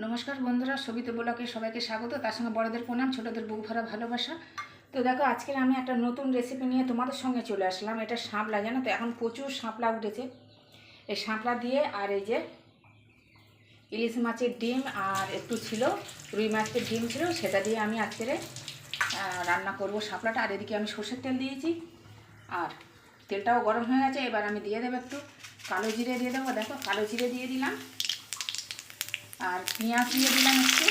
নমস্কার বন্ধুরা, সবিতা ব্লগে সবাইকে স্বাগত। তার সঙ্গে বড়দের প্রণাম, ছোটদের বুক ভরা ভালোবাসা। তো দেখো, আজকে আমি একটা নতুন রেসিপি নিয়ে তোমাদের সঙ্গে চলে আসলাম। এটা শাপলা, জানো তো, এখন প্রচুর শাপলা উঠেছে। এই শাপলা দিয়ে আর এই যে ইলিশ মাছের ডিম আর একটু ছিল, রুই মাছের ডিম ছিল, সেটা দিয়ে আমি আজকে রান্না করব শাপলাটা। আর এদিকে আমি সর্ষের তেল দিয়েছি, আর তেলটাও গরম হয়ে গেছে। এবার আমি দিয়ে দেবো একটু কালো জিরে দিয়ে দেবো। দেখো, কালো জিরে দিয়ে দিলাম, আর পেঁয়াজ দিয়ে দিলাম একটু।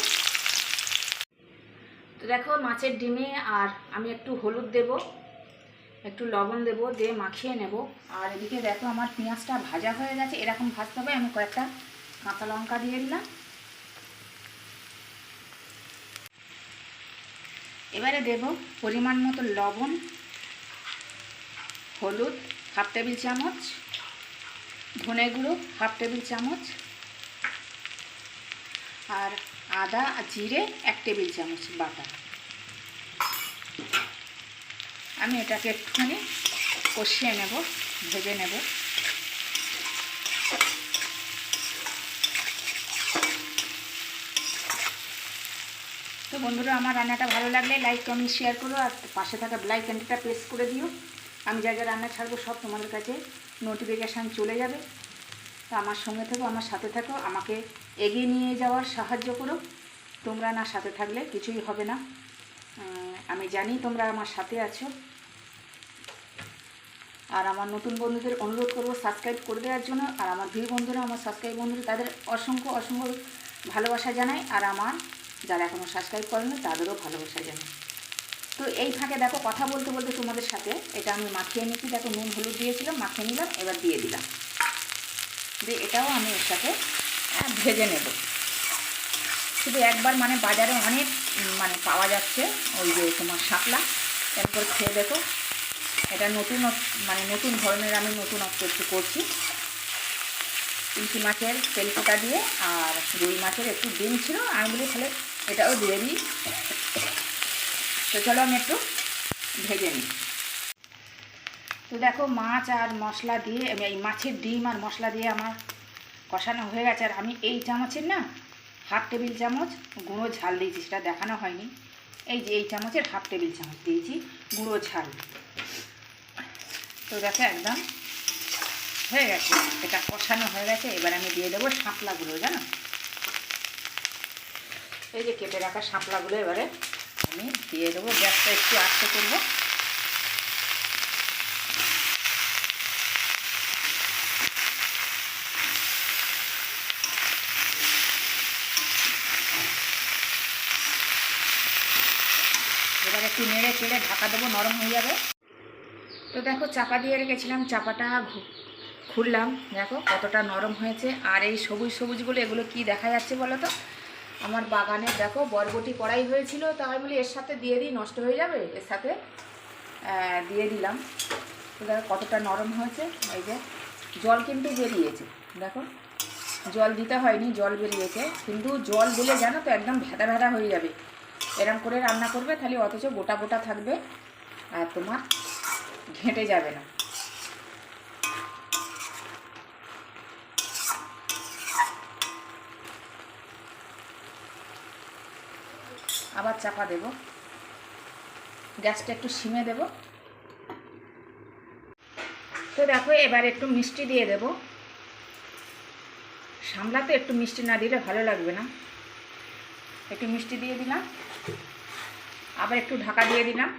তো দেখো, মাছের ডিমে আর আমি একটু হলুদ দেব, একটু লবণ দেব, দিয়ে মাখিয়ে নেব। আর এদিকে দেখো, আমার পেঁয়াজটা ভাজা হয়ে গেছে, এরকম ভাজতে হবে। আমি কয়েকটা কাঁচা লঙ্কা দিয়ে দিলাম। এবারে দেব পরিমাণ মতো লবণ, হলুদ হাফ টেবিল চামচ, ধনে গুঁড়ো হাফ টেবিল চামচ, আর আদা আর জিরে 1 টেবিল চামচ বাটা। আমি এটাকে একটুখানি কষিয়ে নেব, ভেজে নেব। তো বন্ধুরা, আমার রান্নাটা ভালো লাগলে লাইক কমেন্ট শেয়ার করো, আর পাশে থাকা বেল আইকনটা প্রেস করে দিও। আমি যা যা রান্না ছাড়বো সব তোমাদের কাছে নোটিফিকেশান চলে যাবে। তো আমার সঙ্গে থেকো, আমার সাথে থাকো, আমাকে এগিয়ে নিয়ে যাওয়ার সাহায্য করো। তোমরা না সাথে থাকলে কিছুই হবে না। আমি জানি তোমরা আমার সাথে আছো। আর আমার নতুন বন্ধুদের অনুরোধ করব সাবস্ক্রাইব করে দেওয়ার জন্য। আর আমার ভিউ বন্ধুরা, আমার সাবস্ক্রাইব বন্ধুরা, তাদের অসংখ্য অসংখ্য ভালোবাসা জানাই। আর আমার যারা এখনও সাবস্ক্রাইব করেনি তাদেরও ভালোবাসা জানাই। তো এই ফাঁকে দেখো, কথা বলতে বলতে তোমাদের সাথে এটা আমি মাখিয়ে নিচ্ছি। দেখো, নুন হলুদ দিয়েছিলাম, মাখিয়ে নিলাম, এবার দিয়ে দিলাম। দিয়ে এটাও আমি এর সাথে ভেজে নেব। শুধু একবার বাজারে অনেক পাওয়া যাচ্ছে ওই যে তোমার শাপলা, এরপর খেয়ে দেখো। এটা নতুন নতুন ধরনের আমি নতুনত্ব একটু করছি। ইলিশ মাছের তেলকুটা দিয়ে আর রুই মাছের একটু ডিম ছিল, আমি বলি তাহলে এটাও দিয়ে দিই। তো চলো আমি একটু ভেজে নিই। তো দেখো, মাছ আর মশলা দিয়ে, এই মাছের ডিম আর মশলা দিয়ে আমার কষানো হয়ে গেছে। আর আমি এই চামচের হাফ টেবিল চামচ গুঁড়ো ঝাল দিয়েছি, সেটা দেখানো হয়নি। এই যে এই চামচের হাফ টেবিল চামচ দিয়েছি গুঁড়ো ঝাল। তো দেখো, একদম হয়ে গেছে, এটা কষানো হয়ে গেছে। এবার আমি দিয়ে দেবো শাপলাগুলো, জানো, এই যে কেটে রাখা শাপলাগুলো এবারে আমি দিয়ে দেবো। গ্যাসটা একটু আস্তে করবো। এবার একটু নেড়ে চেড়ে ঢাকা দেবো, নরম হয়ে যাবে। তো দেখো, চাপা দিয়ে রেখেছিলাম, চাপাটা খুললাম, দেখো কতটা নরম হয়েছে। আর এই সবুজ সবুজগুলো, এগুলো কি দেখা যাচ্ছে বলো তো? আমার বাগানে দেখো বরবটি কড়াই হয়েছিল, তা আমি বলি এর সাথে দিয়ে দিই, নষ্ট হয়ে যাবে, এর সাথে দিয়ে দিলাম। তো দেখো কতটা নরম হয়েছে। এই যে জল কিন্তু বেরিয়েছে, দেখো জল দিতে হয়নি, জল বেরিয়েছে। কিন্তু জল দিলে জানো তো একদম ভেদা ভেদা হয়ে যাবে। এরম করে রান্না করবে, তাহলে অথচ গোটা গোটা থাকবে আর তোমার ঘেঁটে যাবে না। আবার চাপা দেব, গ্যাসটা একটু সিমে দেব। তো দেখো, এবার একটু মিষ্টি দিয়ে দেব। সামলাতে একটু মিষ্টি না দিলে ভালো লাগবে না। একটু মিষ্টি দিয়ে দিলাম, আবার একটু ঢাকা দিয়ে দিলাম।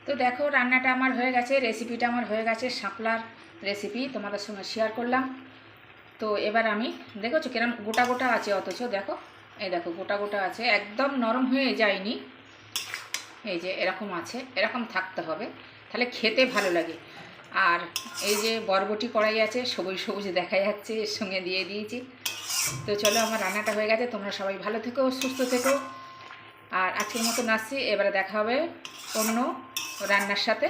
তো দেখো, রান্নাটা আমার হয়ে গেছে, রেসিপিটা আমার হয়ে গেছে। শাপলার রেসিপি তোমাদের সঙ্গে শেয়ার করলাম। তো এবার আমি দেখেছো কিরম গোটা গোটা আছে, অথচ দেখো, এই দেখো গোটা গোটা আছে, একদম নরম হয়ে যায়নি। এই যে এরকম আছে, এরকম থাকতে হবে, তাহলে খেতে ভালো লাগে। আর এই যে বরবটি কড়াই আছে, সবুজ সবুজ দেখা যাচ্ছে, এর সঙ্গে দিয়ে দিয়েছি। তো চলো, আমার রান্নাটা হয়ে গেছে। তোমরা সবাই ভালো থেকো, সুস্থ থেকো। আর আজকের মতো নাচছি, এবারে দেখা হবে অন্য রান্নার সাথে,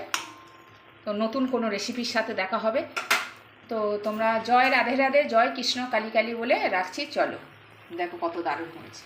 তো নতুন কোনো রেসিপির সাথে দেখা হবে। তো তোমরা জয় রাধে রাধে, জয় কৃষ্ণ কালী কালী বলে রাখছি। চলো, দেখো কত দারুণ হয়েছে।